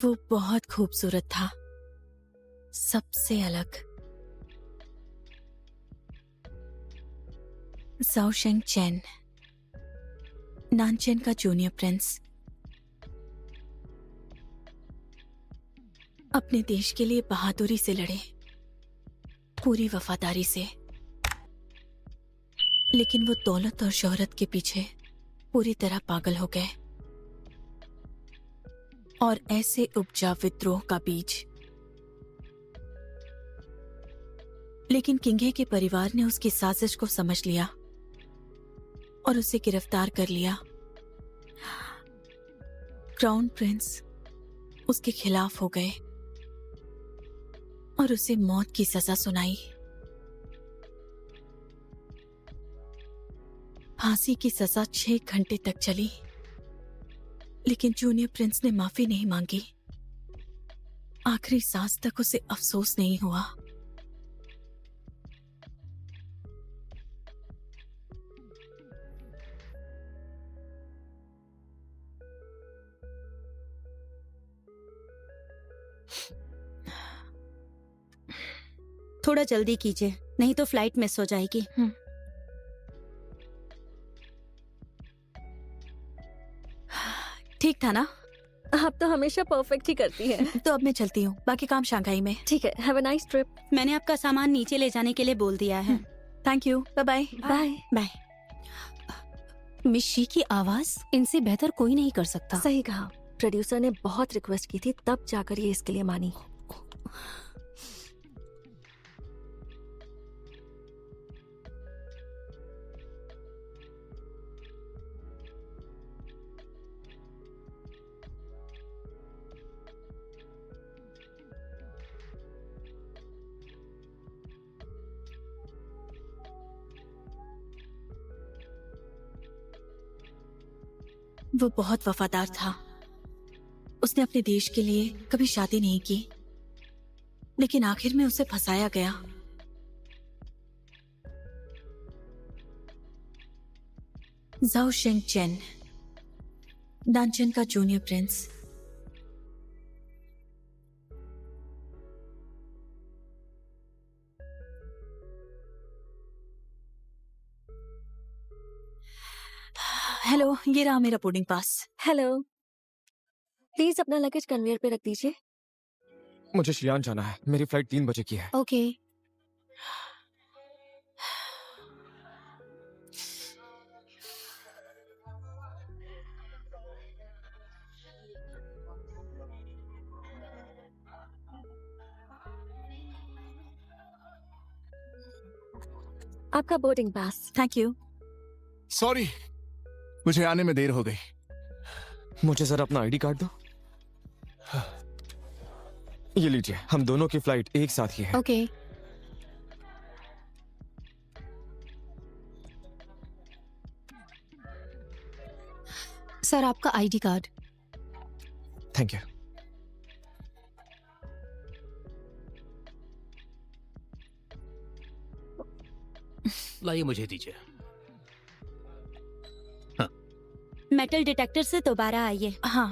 वो बहुत खूबसूरत था, सबसे अलग। जाओ शेंग चैन, नानचेन का जूनियर प्रिंस, अपने देश के लिए बहादुरी से लड़े, पूरी वफादारी से। लेकिन वो दौलत और शोहरत के पीछे पूरी तरह पागल हो गए और ऐसे उपजा विद्रोह का बीज। लेकिन किंगे के परिवार ने उसकी साजिश को समझ लिया और उसे गिरफ्तार कर लिया। क्राउन प्रिंस उसके खिलाफ हो गए और उसे मौत की सजा सुनाई। फांसी की सजा 6 घंटे तक चली, लेकिन जूनियर प्रिंस ने माफी नहीं मांगी। आखिरी सांस तक उसे अफसोस नहीं हुआ। थोड़ा जल्दी कीजिए, नहीं तो फ्लाइट मिस हो जाएगी। ठीक था ना? आप तो हमेशा परफेक्ट ही करती हैं। तो अब मैं चलती हूँ, बाकी काम शंघाई में। ठीक है, हैव अ नाइस ट्रिप। मैंने आपका सामान नीचे ले जाने के लिए बोल दिया है। Thank you, bye bye. Bye. Bye. Miss Shi की आवाज इनसे बेहतर कोई नहीं कर सकता। सही कहा, प्रोड्यूसर ने बहुत रिक्वेस्ट की थी, तब जाकर ये इसके लिए मानी। वो बहुत वफादार था। उसने अपने देश के लिए कभी शादी नहीं की, लेकिन आखिर में उसे फंसाया गया। जाओ शेंग चेन, नानचेन का जूनियर प्रिंस। हेलो, ये रहा मेरा बोर्डिंग पास। हेलो, प्लीज अपना लगेज कन्वेयर पे रख दीजिए। मुझे शियान जाना है, मेरी फ्लाइट 3 बजे की है। ओके। आपका boarding pass. Thank you. Sorry, मुझे आने में देर हो गई। मुझे जरा अपना आईडी कार्ड दो। ये लीजिए, हम दोनों की फ्लाइट एक साथ ही है। ओके। सर, आपका आईडी कार्ड। Thank you. लाइए, मुझे दीजिए। मेटल डिटेक्टर से दोबारा आइए। हाँ,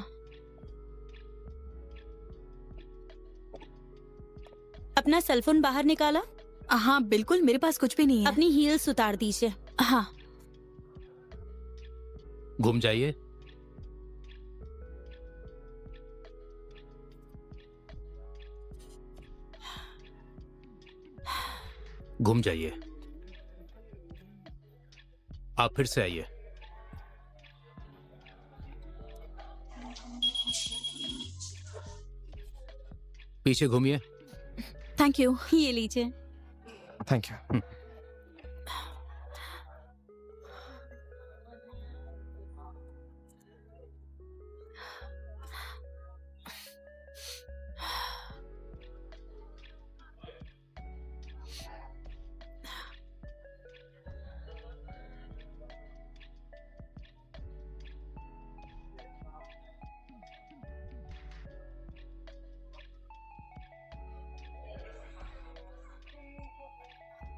अपना सेलफोन बाहर निकाला। हाँ बिल्कुल, मेरे पास कुछ भी नहीं है। अपनी हील्स उतार दीजिए। हाँ, घूम जाइए। घूम जाइए। आप फिर से आइए। पीछे घूमिए। Thank you. ये लीजिए। Thank you.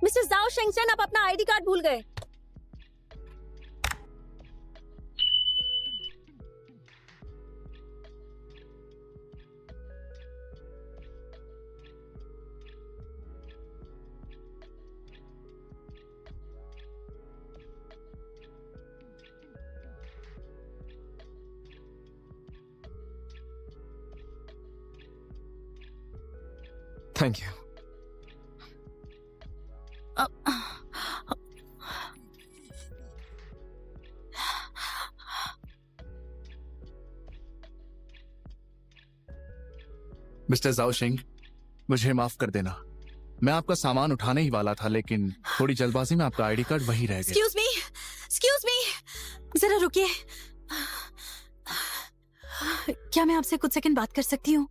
मिस्टर जाओ शेंगचेन, आप अपना आईडी कार्ड भूल गए। Thank you. मिस्टर जाओ सिंह, मुझे माफ कर देना। मैं आपका सामान उठाने ही वाला था, लेकिन थोड़ी जल्दबाजी में आपका आईडी कार्ड वही रह गया। एक्सक्यूज मी, जरा रुकिए। क्या मैं आपसे कुछ सेकंड बात कर सकती हूँ?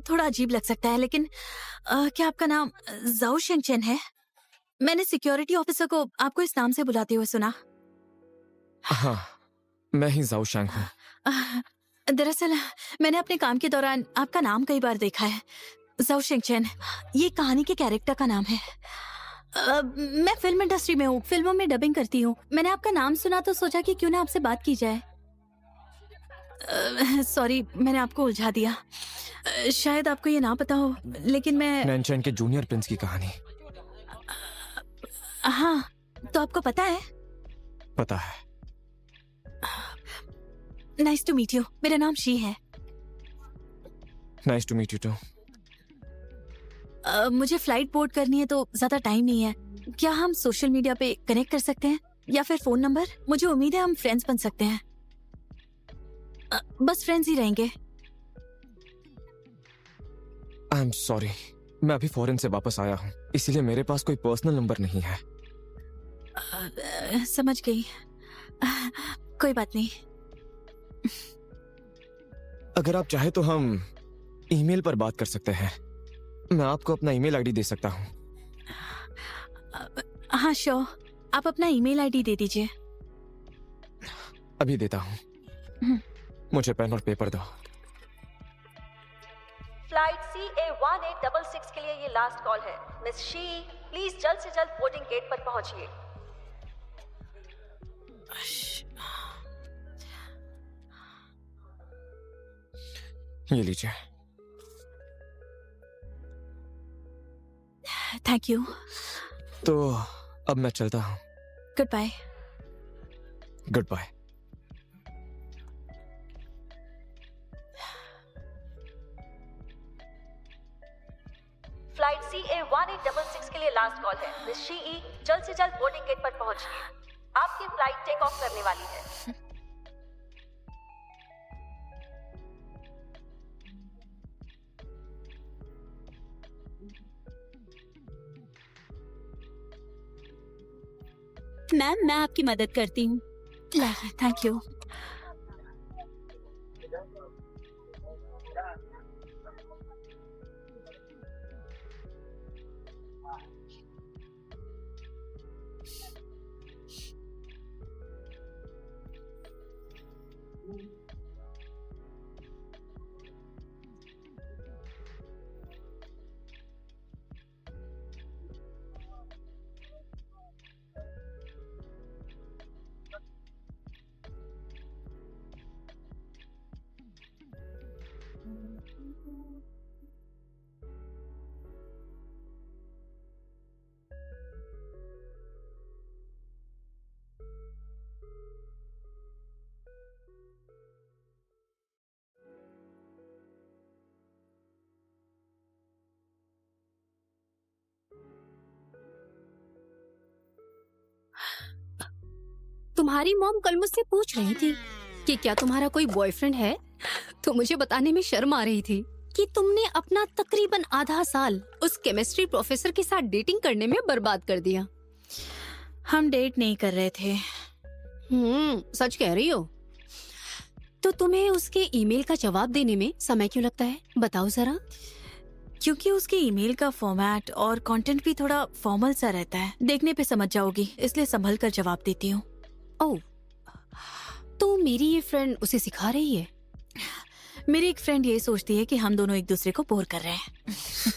थोड़ा अजीब लग सकता है, लेकिन क्या आपका नाम जाओ शेंगचेन है? मैंने सिक्योरिटी ऑफिसर को आपको इस नाम से बुलाते हुए सुना। हाँ, मैं ही जाओ शैंग हूँ। दरअसल मैंने अपने काम के दौरान आपका नाम कई बार देखा है, जाओ शेंगचेन। ये कहानी के कैरेक्टर का नाम है। मैं फिल्म इंडस्ट्री में हूँ, फिल्मों में डबिंग करती हूँ। मैंने आपका नाम सुना तो सोचा कि क्यों ना आपसे बात की जाए। सॉरी, मैंने आपको उलझा दिया। शायद आपको ये ना पता हो, लेकिन मैं नैनचैन के जूनियर प्रिंस की कहानी। हाँ, तो आपको पता है? पता है। Nice to meet you. मेरा नाम शी है। Nice to meet you too. मुझे फ्लाइट बोर्ड करनी है तो ज्यादा टाइम नहीं है। क्या हम सोशल मीडिया पे कनेक्ट कर सकते हैं, या फिर फोन नंबर? मुझे उम्मीद है हम फ्रेंड्स बन सकते हैं। बस फ्रेंड्स ही रहेंगे। आई एम सॉरी, मैं अभी फॉरेन से वापस आया हूँ, इसीलिए मेरे पास कोई पर्सनल नंबर नहीं है। समझ गई। कोई बात नहीं। अगर आप चाहे तो हम ईमेल पर बात कर सकते हैं। मैं आपको अपना ईमेल आईडी दे सकता हूँ। हाँ श्योर, आप अपना ईमेल आईडी दे दीजिए। अभी देता हूँ। मुझे पेन और पेपर दो। फ्लाइट CA1866 के लिए ये लास्ट कॉल है। मिस शी, प्लीज जल्द से जल्द बोर्डिंग गेट पर पहुंचिए। ये लीजिए। Thank you. तो अब मैं चलता हूँ। Good bye. Good bye. Flight CA1866 के लिए लास्ट कॉल है। मिस शी, जल्द से जल्द बोर्डिंग गेट पर पहुंचिए। आपकी फ्लाइट टेक ऑफ करने वाली है। मैम, मैं आपकी मदद करती हूँ। लाइए, थैंक यू। तुम्हारी मॉम कल मुझसे पूछ रही थी कि क्या तुम्हारा कोई बॉयफ्रेंड है, तो मुझे बताने में शर्म आ रही थी कि तुमने अपना तकरीबन आधा साल उस केमिस्ट्री प्रोफेसर के साथ डेटिंग करने में बर्बाद कर दिया। हम डेट नहीं कर रहे थे। सच कह रही हो? तो तुम्हें उसके ईमेल का जवाब देने में समय क्यों लगता है, बताओ जरा। क्योंकि उसके ईमेल का फॉर्मेट और कंटेंट भी थोड़ा फॉर्मल सा रहता है। देखने पे समझ जाओगी, इसलिए संभल कर जवाब देती हूँ। ओह, तो मेरी ये फ्रेंड उसे सिखा रही है? मेरी एक फ्रेंड ये सोचती है कि हम दोनों एक दूसरे को बोर कर रहे हैं।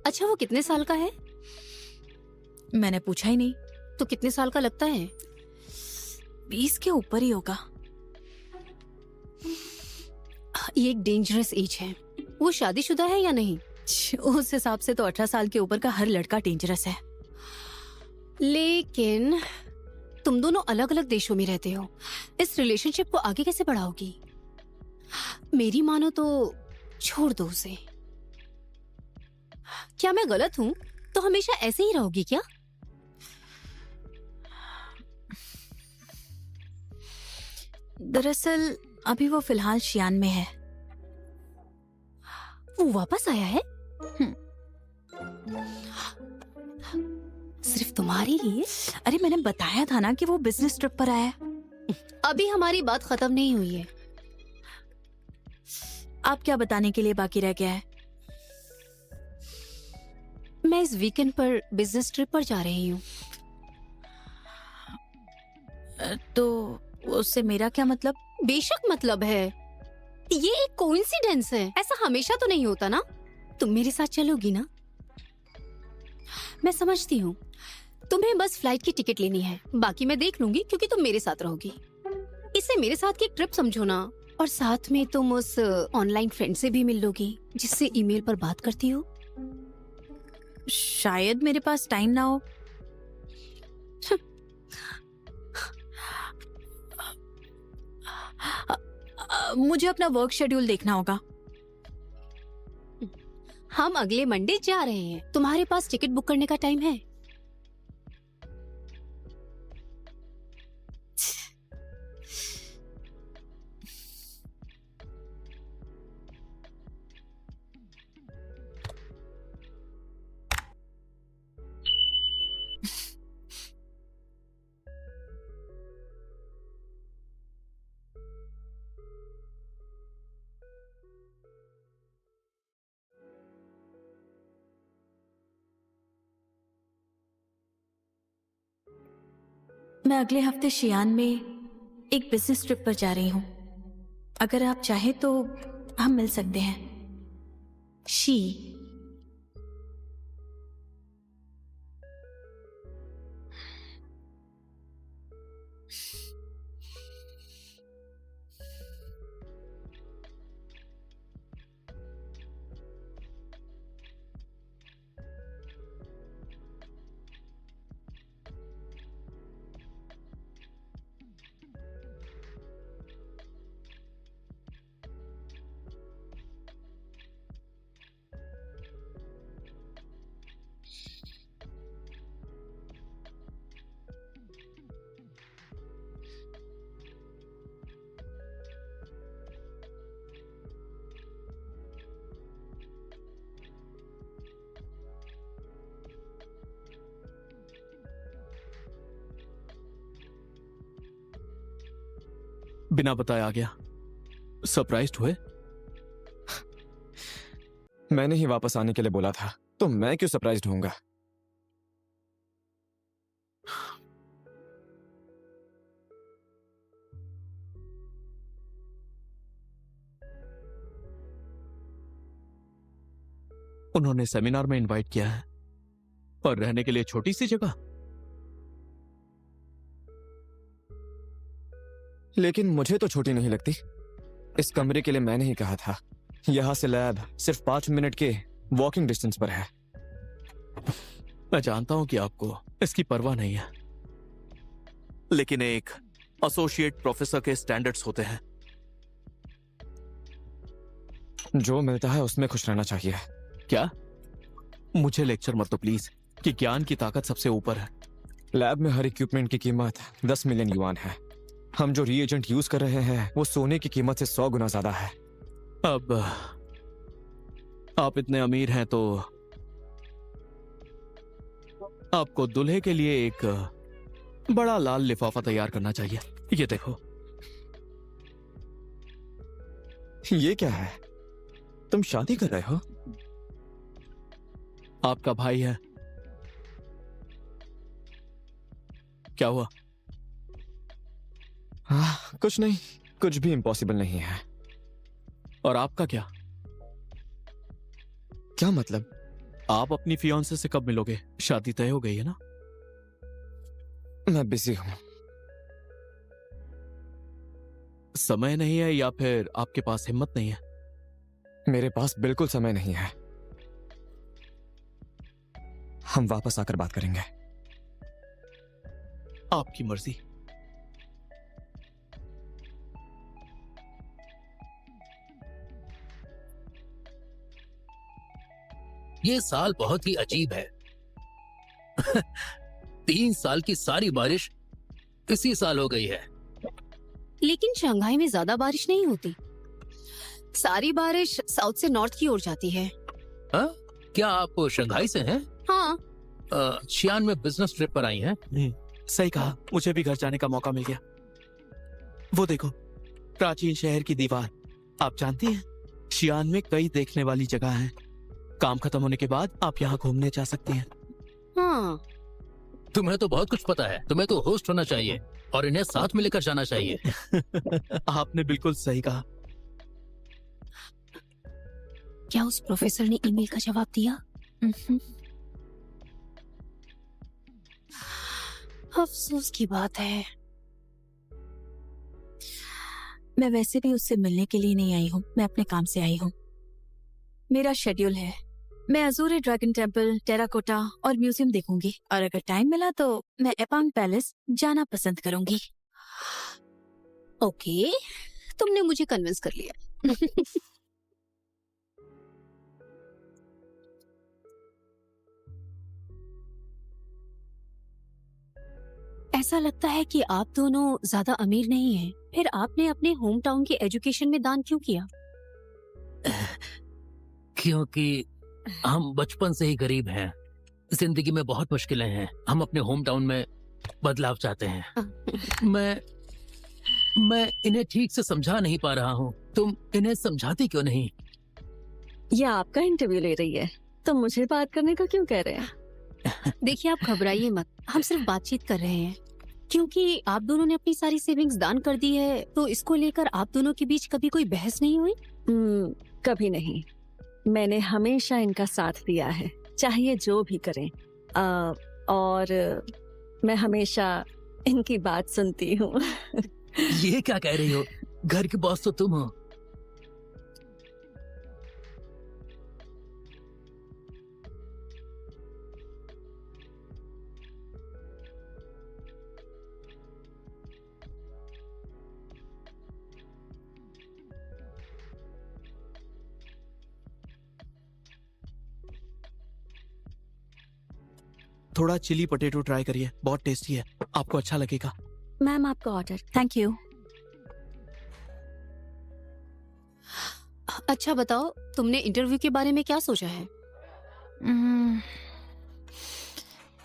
अच्छा, वो कितने साल का है? मैंने पूछा ही नहीं। तो कितने साल का लगता है? 20 के ऊपर ही होगा। ये एक डेंजरस एज है। वो शादीशुदा है या नहीं? उस हिसाब से तो 18 साल के ऊपर का हर लड़का डेंजरस है। लेकिन तुम दोनों अलग अलग देशों में रहते हो, इस रिलेशनशिप को आगे कैसे बढ़ाओगी? मेरी मानो तो छोड़ दो उसे। क्या मैं गलत हूँ? तो हमेशा ऐसे ही रहोगी क्या? दरअसल अभी वो फिलहाल शियान में है। वो वापस आया है? सिर्फ तुम्हारे लिए? अरे मैंने बताया था ना कि वो बिजनेस ट्रिप पर आया है। अभी हमारी बात खत्म नहीं हुई है। आप क्या बताने के लिए बाकी रह गया है? मैं इस वीकेंड पर बिजनेस ट्रिप पर जा रही हूँ। तो उससे मेरा क्या मतलब? बेशक मतलब है। ये एक कोइंसिडेंस है, ऐसा हमेशा तो नहीं होता ना। तुम मेरे साथ चलोगी ना? मैं समझती हूँ, तुम्हें बस फ्लाइट की टिकट लेनी है, बाकी मैं देख लूंगी क्योंकि तुम मेरे साथ रहोगी। इसे मेरे साथ की एक ट्रिप समझो ना, और साथ में तुम उस ऑनलाइन फ्रेंड से भी मिल लोगी जिससे ईमेल पर बात करती हो। शायद मेरे पास टाइम ना हो। मुझे अपना वर्क शेड्यूल देखना होगा। हम अगले मंडे जा रहे हैं, तुम्हारे पास टिकट बुक करने का टाइम है? मैं अगले हफ्ते शियान में एक बिजनेस ट्रिप पर जा रही हूँ। अगर आप चाहें तो हम मिल सकते हैं। शी। बिना बताए आ गया। सरप्राइज्ड हुए? मैंने ही वापस आने के लिए बोला था, तो मैं क्यों सरप्राइज्ड होऊंगा? उन्होंने सेमिनार में इनवाइट किया है और रहने के लिए छोटी सी जगह। लेकिन मुझे तो छोटी नहीं लगती। इस कमरे के लिए मैंने ही कहा था। यहां से लैब सिर्फ 5 मिनट के वॉकिंग डिस्टेंस पर है। मैं जानता हूं कि आपको इसकी परवाह नहीं है, लेकिन एक एसोसिएट प्रोफेसर के स्टैंडर्ड्स होते हैं। जो मिलता है उसमें खुश रहना चाहिए। क्या? मुझे लेक्चर मत दो प्लीज कि ज्ञान की ताकत सबसे ऊपर है। लैब में हर इक्विपमेंट की कीमत 10 मिलियन युआन है। हम जो रीएजेंट यूज कर रहे हैं वो सोने की कीमत से 100 गुना ज्यादा है। अब आप इतने अमीर हैं तो आपको दूल्हे के लिए एक बड़ा लाल लिफाफा तैयार करना चाहिए। ये देखो। ये क्या है? तुम शादी कर रहे हो? आपका भाई है। क्या हुआ? कुछ नहीं, कुछ भी इम्पॉसिबल नहीं है। और आपका क्या? क्या मतलब? आप अपनी फियांसे से कब मिलोगे? शादी तय हो गई है ना? मैं बिजी हूं। समय नहीं है या फिर आपके पास हिम्मत नहीं है? मेरे पास बिल्कुल समय नहीं है। हम वापस आकर बात करेंगे। आपकी मर्जी। ये साल बहुत ही अजीब है। 3 साल की सारी बारिश इसी साल हो गई है। लेकिन शंघाई में ज्यादा बारिश नहीं होती। सारी बारिश साउथ से नॉर्थ की ओर जाती है। हाँ? क्या आप शंघाई से हैं? हाँ, शियान में बिजनेस ट्रिप पर आई हैं? सही कहा, मुझे भी घर जाने का मौका मिल गया। वो देखो, प्राचीन शहर की दीवार। आप जानती हैं, शियान में कई देखने वाली जगह हैं। काम खत्म होने के बाद आप यहाँ घूमने जा सकती हैं। हाँ। तुम्हें तो बहुत कुछ पता है। तुम्हें तो होस्ट होना चाहिए और इन्हें साथ में लेकर जाना चाहिए। आपने बिल्कुल सही कहा। क्या उस प्रोफेसर ने ईमेल का जवाब दिया? अफसोस की बात है। मैं वैसे भी उससे मिलने के लिए नहीं आई हूँ, मैं अपने काम से आई हूँ। मेरा शेड्यूल है। मैं अजूरे ड्रैगन टेम्पल, टेराकोटा और म्यूजियम देखूंगी, और अगर टाइम मिला तो मैं एपांग पैलेस जाना पसंद करूंगी। ओके, तुमने मुझे कन्विंस कर लिया। ऐसा लगता है कि आप दोनों ज्यादा अमीर नहीं हैं। फिर आपने अपने होम टाउन की एजुकेशन में दान क्यों किया? क्योंकि हम बचपन से ही गरीब हैं। जिंदगी में बहुत मुश्किलें हैं। हम अपने होम टाउन में बदलाव चाहते हैं। मैं इन्हें ठीक से समझा नहीं पा रहा हूँ। तुम इन्हें समझाती क्यों नहीं? ये आपका इंटरव्यू ले रही है तो मुझे बात करने को क्यों कह रहे हैं? देखिए, आप घबराइए मत, हम सिर्फ बातचीत कर रहे हैं। क्योंकि आप दोनों ने अपनी सारी सेविंग्स दान कर दी है, तो इसको लेकर आप दोनों के बीच कभी कोई बहस नहीं हुई? कभी नहीं। मैंने हमेशा इनका साथ दिया है, चाहिए जो भी करें। और मैं हमेशा इनकी बात सुनती हूँ। ये क्या कह रही हो? घर की बॉस तो तुम हो। थोड़ा चिली पोटैटो ट्राई करिए, बहुत टेस्टी है, आपको अच्छा लगेगा। मैम, आपका ऑर्डर। Thank you. अच्छा बताओ, तुमने इंटरव्यू के बारे में क्या सोचा है?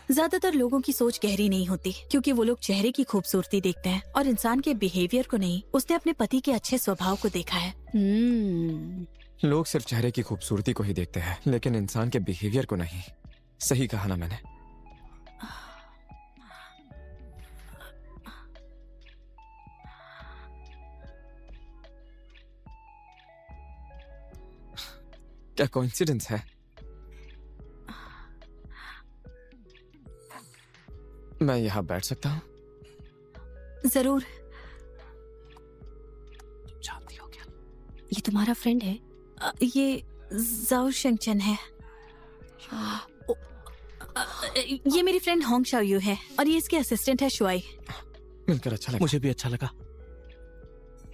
ज्यादातर लोगों की सोच गहरी नहीं होती, क्योंकि वो लोग चेहरे की खूबसूरती देखते हैं और इंसान के बिहेवियर को नहीं। उसने अपने पति के अच्छे स्वभाव को देखा है। लोग सिर्फ चेहरे की खूबसूरती को ही देखते हैं, लेकिन इंसान के बिहेवियर को नहीं। सही कहा ना मैंने? क्या कोइंसिडेंस है? मैं यहाँ बैठ सकता हूँ? जरूर। जानती हो क्या? ये तुम्हारा फ्रेंड है? ये जाओ शेंगचन है। ये मेरी फ्रेंड होंग शाओयू है और ये इसके असिस्टेंट है शुआई। मिलकर अच्छा लगा। मुझे भी अच्छा लगा।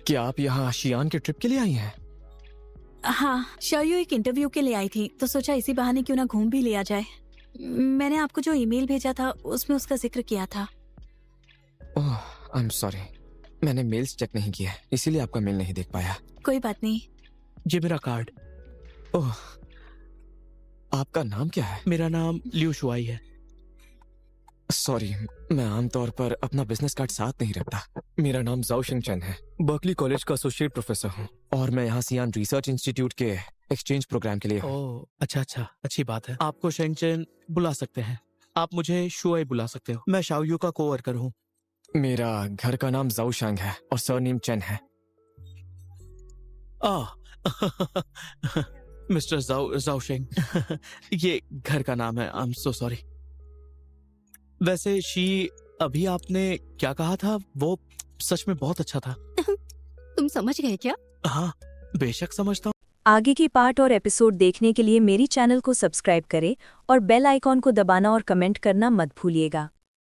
क्या आप यहाँ शियान के ट्रिप के लिए आई हैं? हाँ, शाओयू एक इंटरव्यू के लिए आई थी, तो सोचा इसी बहाने क्यों ना घूम भी लिया जाए। मैंने आपको जो ईमेल भेजा था उसमें उसका जिक्र किया था। ओह, आई एम सॉरी, मैंने मेल्स चेक नहीं किया, इसीलिए आपका मेल नहीं देख पाया। कोई बात नहीं। ये मेरा कार्ड। ओह, आपका नाम क्या है? मेरा नाम लियू शुआई है। सॉरी, मैं आमतौर पर अपना बिजनेस कार्ड साथ नहीं रखता। मेरा नाम जाओ शेंगचन है, बर्कली कॉलेज का एसोसिएट प्रोफेसर हूँ और मैं यहाँ सियान रिसर्च इंस्टीट्यूट के एक्सचेंज प्रोग्राम के लिए हूँ। ओह, अच्छा, अच्छी बात है। आपको शेंगचन बुला सकते हैं। आप मुझे शुआई बुला सकते हो। मैं शाओयू का कोवर्कर हूँ। मेरा घर का नाम जाओ शांग है और सरनेम चेन है। मिस्टर जाओ शेंग। ये घर का नाम है। I am so sorry. वैसे अभी आपने क्या कहा था, वो सच में बहुत अच्छा था। तुम समझ गए क्या? हाँ, बेशक समझता हूँ। आगे की पार्ट और एपिसोड देखने के लिए मेरी चैनल को सब्सक्राइब करें और बेल आइकॉन को दबाना और कमेंट करना मत भूलिएगा।